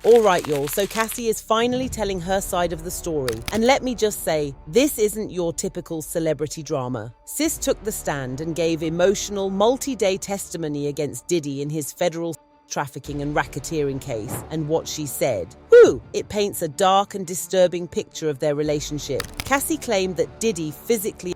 Alright y'all, so Cassie is finally telling her side of the story. And let me just say, this isn't your typical celebrity drama. Sis took the stand and gave emotional, multi-day testimony against Diddy in his federal trafficking and racketeering case, and what she said. Whew! It paints a dark and disturbing picture of their relationship. Cassie claimed that Diddy physically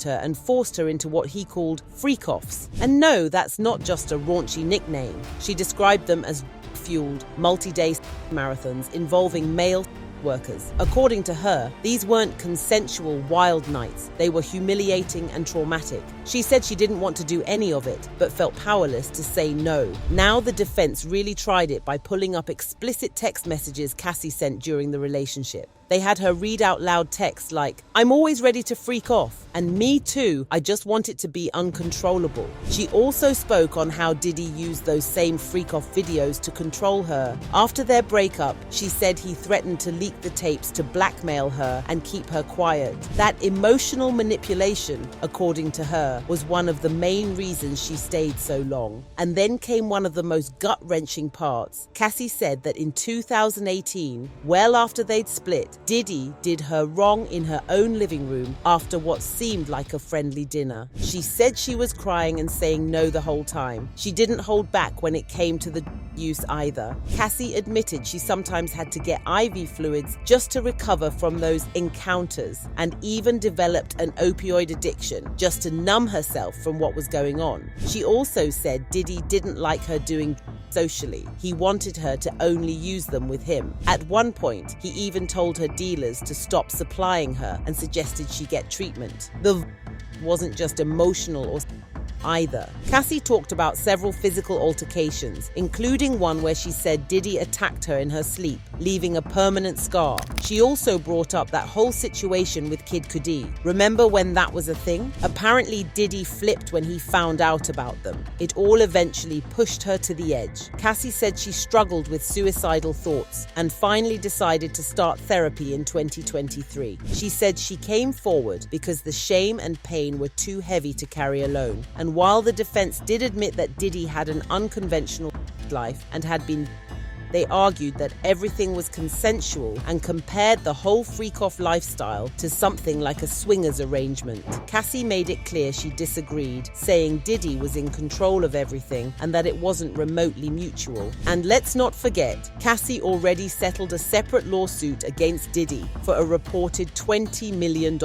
her and forced her into what he called freakoffs. And no, that's not just a raunchy nickname. She described them as fueled, multi-day marathons involving male workers. According to her, these weren't consensual wild nights. They were humiliating and traumatic. She said she didn't want to do any of it, but felt powerless to say no. Now the defense really tried it by pulling up explicit text messages Cassie sent during the relationship. They had her read out loud texts like, "I'm always ready to freak off," and "Me too, I just want it to be uncontrollable." She also spoke on how Diddy used those same freak off videos to control her. After their breakup, she said he threatened to leak the tapes to blackmail her and keep her quiet. That emotional manipulation, according to her, was one of the main reasons she stayed so long. And then came one of the most gut-wrenching parts. Cassie said that in 2018, well after they'd split, Diddy did her wrong in her own living room after what seemed like a friendly dinner. She said she was crying and saying no the whole time. She didn't hold back when it came to the use either. Cassie admitted she sometimes had to get IV fluids just to recover from those encounters, and even developed an opioid addiction just to numb herself from what was going on. She also said Diddy didn't like her doing socially. He wanted her to only use them with him. At one point, he even told her dealers to stop supplying her and suggested she get treatment. The wasn't just emotional or either. Cassie talked about several physical altercations, including one where she said Diddy attacked her in her sleep, leaving a permanent scar. She also brought up that whole situation with Kid Cudi. Remember when that was a thing? Apparently Diddy flipped when he found out about them. It all eventually pushed her to the edge. Cassie said she struggled with suicidal thoughts and finally decided to start therapy in 2023. She said she came forward because the shame and pain were too heavy to carry alone. And while the defense did admit that Diddy had an unconventional life and had been, they argued that everything was consensual and compared the whole freak-off lifestyle to something like a swingers arrangement. Cassie made it clear she disagreed, saying Diddy was in control of everything and that it wasn't remotely mutual. And let's not forget, Cassie already settled a separate lawsuit against Diddy for a reported $20 million.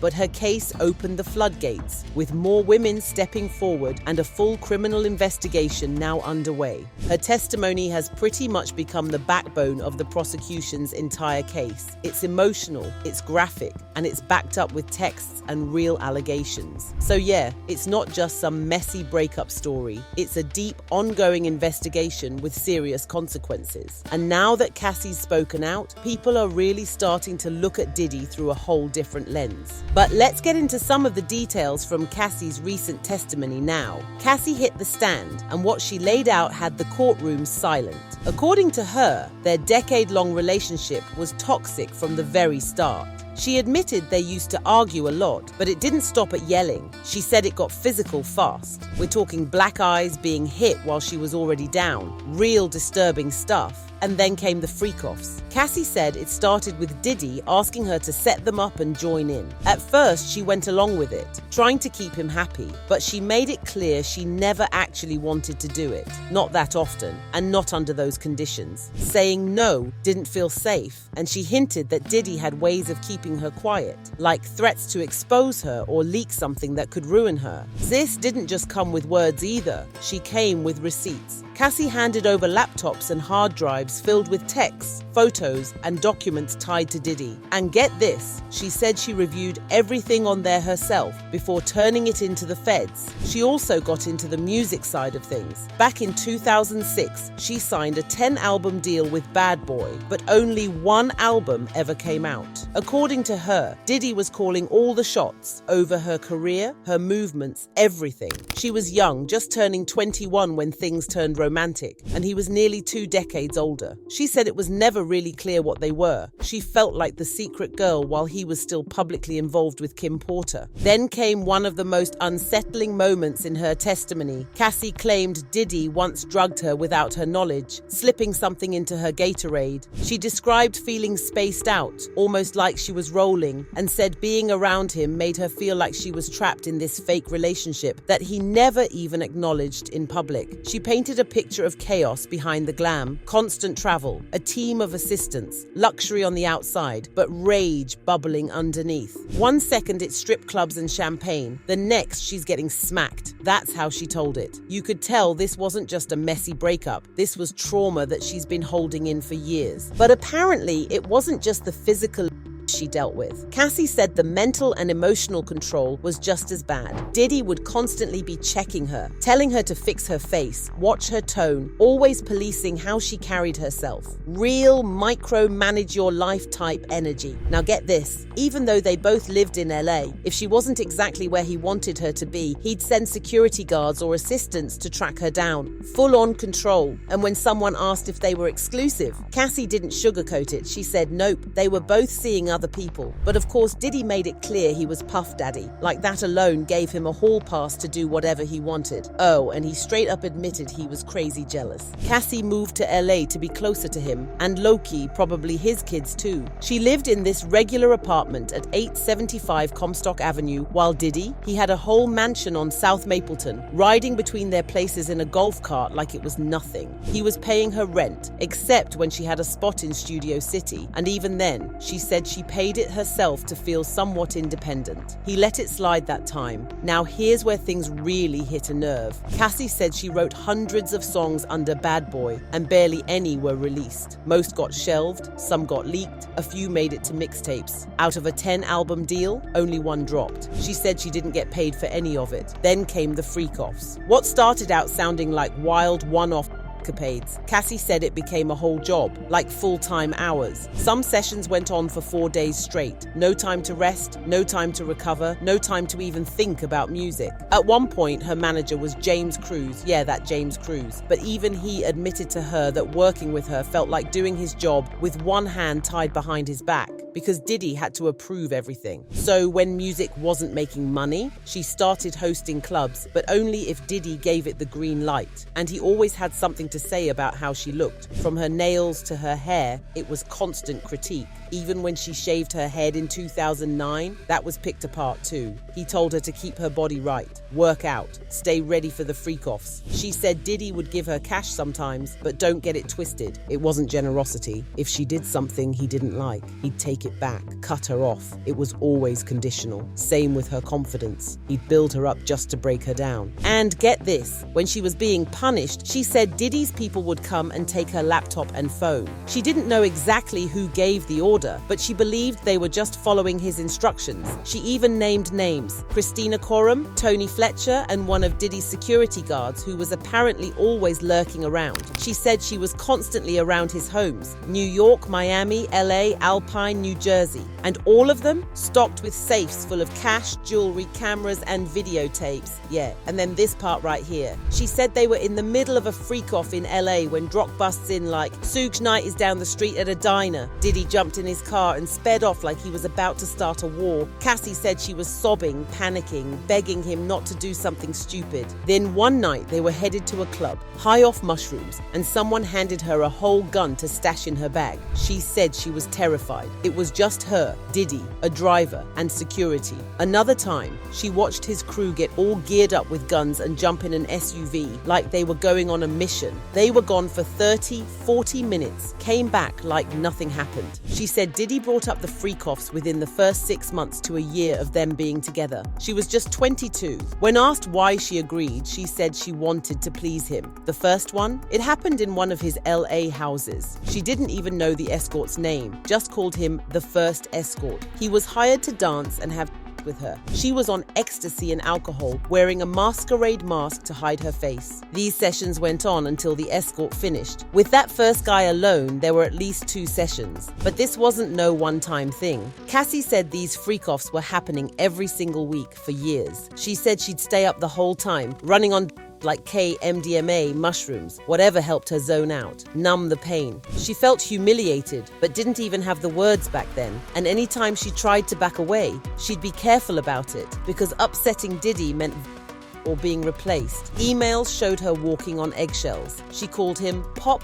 But her case opened the floodgates, with more women stepping forward and a full criminal investigation now underway. Her testimony has pretty much become the backbone of the prosecution's entire case. It's emotional, it's graphic, and it's backed up with texts and real allegations. So yeah, it's not just some messy breakup story. It's a deep, ongoing investigation with serious consequences. And now that Cassie's spoken out, people are really starting to look at Diddy through a whole different lens. But let's get into some of the details from Cassie's recent testimony now. Cassie hit the stand, and what she laid out had the courtroom silent. According to her, their decade-long relationship was toxic from the very start. She admitted they used to argue a lot, but it didn't stop at yelling. She said it got physical fast. We're talking black eyes, being hit while she was already down. Real disturbing stuff. And then came the freak-offs. Cassie said it started with Diddy asking her to set them up and join in. At first, she went along with it, trying to keep him happy, but she made it clear she never actually wanted to do it. Not that often, and not under those conditions. Saying no didn't feel safe, and she hinted that Diddy had ways of keeping her quiet, like threats to expose her or leak something that could ruin her. This didn't just come with words either. She came with receipts. Cassie handed over laptops and hard drives filled with texts, photos, and documents tied to Diddy. And get this, she said she reviewed everything on there herself before turning it into the feds. She also got into the music side of things. Back in 2006, she signed a 10-album deal with Bad Boy, but only one album ever came out. According to her, Diddy was calling all the shots over her career, her movements, everything. She was young, just turning 21 when things turned romantic. romantic, and he was nearly 2 decades older. She said it was never really clear what they were. She felt like the secret girl while he was still publicly involved with Kim Porter. Then came one of the most unsettling moments in her testimony. Cassie claimed Diddy once drugged her without her knowledge, slipping something into her Gatorade. She described feeling spaced out, almost like she was rolling, and said being around him made her feel like she was trapped in this fake relationship that he never even acknowledged in public. She painted a picture of chaos behind the glam, constant travel, a team of assistants, luxury on the outside, but rage bubbling underneath. One second it's strip clubs and champagne, the next she's getting smacked. That's how she told it. You could tell this wasn't just a messy breakup, this was trauma that she's been holding in for years. But apparently it wasn't just the physical she dealt with. Cassie said the mental and emotional control was just as bad. Diddy would constantly be checking her, telling her to fix her face, watch her tone, always policing how she carried herself. Real micro-manage your life type energy. Now get this, even though they both lived in LA, if she wasn't exactly where he wanted her to be, he'd send security guards or assistants to track her down. Full-on control. And when someone asked if they were exclusive, Cassie didn't sugarcoat it. She said nope, they were both seeing other people. But of course, Diddy made it clear he was Puff Daddy. Like that alone gave him a hall pass to do whatever he wanted. Oh, and he straight up admitted he was crazy jealous. Cassie moved to LA to be closer to him, and low-key, probably his kids too. She lived in this regular apartment at 875 Comstock Avenue, while Diddy, he had a whole mansion on South Mapleton, riding between their places in a golf cart like it was nothing. He was paying her rent, except when she had a spot in Studio City, and even then, she said she paid it herself to feel somewhat independent. He let it slide that time. Now here's where things really hit a nerve. Cassie said she wrote hundreds of songs under Bad Boy, and barely any were released. Most got shelved, some got leaked, a few made it to mixtapes. Out of a 10-album deal, only one dropped. She said she didn't get paid for any of it. Then came the freakoffs. What started out sounding like wild one-off escapades, Cassie said it became a whole job, like full-time hours. Some sessions went on for 4 days straight. No time to rest, no time to recover, no time to even think about music. At one point, her manager was James Cruz. Yeah, that James Cruz. But even he admitted to her that working with her felt like doing his job with one hand tied behind his back, because Diddy had to approve everything. So when music wasn't making money, she started hosting clubs, but only if Diddy gave it the green light. And he always had something to say about how she looked. From her nails to her hair, it was constant critique. Even when she shaved her head in 2009, that was picked apart too. He told her to keep her body right, work out, stay ready for the freak-offs. She said Diddy would give her cash sometimes, but don't get it twisted. It wasn't generosity. If she did something he didn't like, he'd take it back, cut her off. It was always conditional. Same with her confidence. He'd build her up just to break her down. And get this, when she was being punished, she said Diddy's people would come and take her laptop and phone. She didn't know exactly who gave the order, but she believed they were just following his instructions. She even named names: Christina Courtroom, Tony Fletcher, and one of Diddy's security guards who was apparently always lurking around. She said she was constantly around his homes: New York, Miami, LA, Alpine, New Jersey, and all of them stocked with safes full of cash, jewelry, cameras, and videotapes. Yeah, and then this part right here. She said they were in the middle of a freak-off in LA when Drock busts in like, Suge Knight is down the street at a diner. Diddy jumped in his car and sped off like he was about to start a war. Cassie said she was sobbing, panicking, begging him not to do something stupid. Then one night they were headed to a club, high off mushrooms, and someone handed her a whole gun to stash in her bag. She said she was terrified. It was just her, Diddy, a driver, and security. Another time, she watched his crew get all geared up with guns and jump in an SUV like they were going on a mission. They were gone for 30, 40 minutes, came back like nothing happened. She said Diddy brought up the freak-offs within the first 6 months to a year of them being together. She was just 22. When asked why she agreed, she said she wanted to please him. The first one? It happened in one of his LA houses. She didn't even know the escort's name, just called him the first escort. He was hired to dance and have with her. She was on ecstasy and alcohol, wearing a masquerade mask to hide her face. These sessions went on until the escort finished. With that first guy alone, there were at least 2 sessions. But this wasn't no one-time thing. Cassie said these freak-offs were happening every single week for years. She said she'd stay up the whole time, running on like MDMA, mushrooms, whatever helped her zone out, numb the pain. She felt humiliated, but didn't even have the words back then. And anytime she tried to back away, she'd be careful about it, because upsetting Diddy meant or being replaced. Emails showed her walking on eggshells. She called him Pop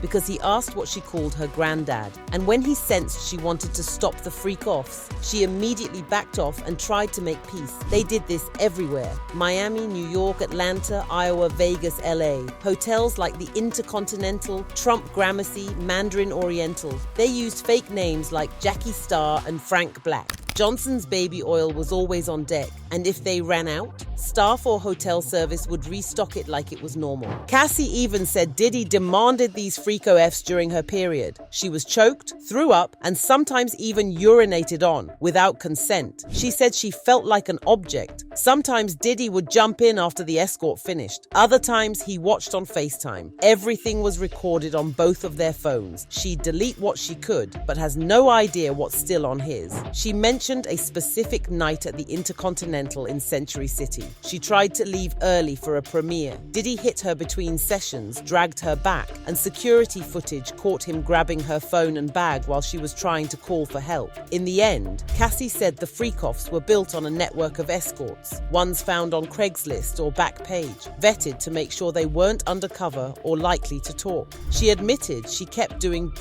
because he asked what she called her granddad. And when he sensed she wanted to stop the freakoffs, she immediately backed off and tried to make peace. They did this everywhere. Miami, New York, Atlanta, Iowa, Vegas, LA. Hotels like the Intercontinental, Trump Gramercy, Mandarin Oriental. They used fake names like Jackie Star and Frank Black. Johnson's baby oil was always on deck, and if they ran out, staff or hotel service would restock it like it was normal. Cassie even said Diddy demanded these freakoffs during her period. She was choked, threw up, and sometimes even urinated on, without consent. She said she felt like an object. Sometimes Diddy would jump in after the escort finished. Other times he watched on FaceTime. Everything was recorded on both of their phones. She'd delete what she could, but has no idea what's still on his. She mentioned a specific night at the Intercontinental in Century City. She tried to leave early for a premiere. Diddy hit her between sessions, dragged her back, and security footage caught him grabbing her phone and bag while she was trying to call for help. In the end, Cassie said the freakoffs were built on a network of escorts, ones found on Craigslist or Backpage, vetted to make sure they weren't undercover or likely to talk. She admitted she kept doing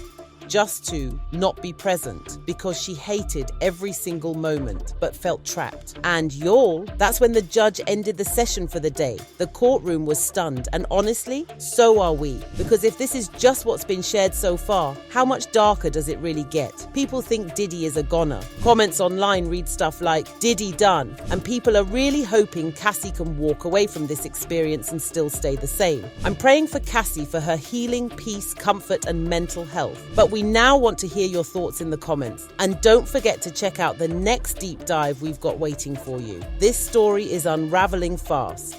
just to not be present because she hated every single moment but felt trapped. And y'all, that's when the judge ended the session for the day. The courtroom was stunned, and honestly, so are we. Because if this is just what's been shared so far, how much darker does it really get? People think Diddy is a goner. Comments online read stuff like, Diddy done, and people are really hoping Cassie can walk away from this experience and still stay the same. I'm praying for Cassie for her healing, peace, comfort, and mental health. But we now want to hear your thoughts in the comments. And don't forget to check out the next deep dive we've got waiting for you. This story is unraveling fast.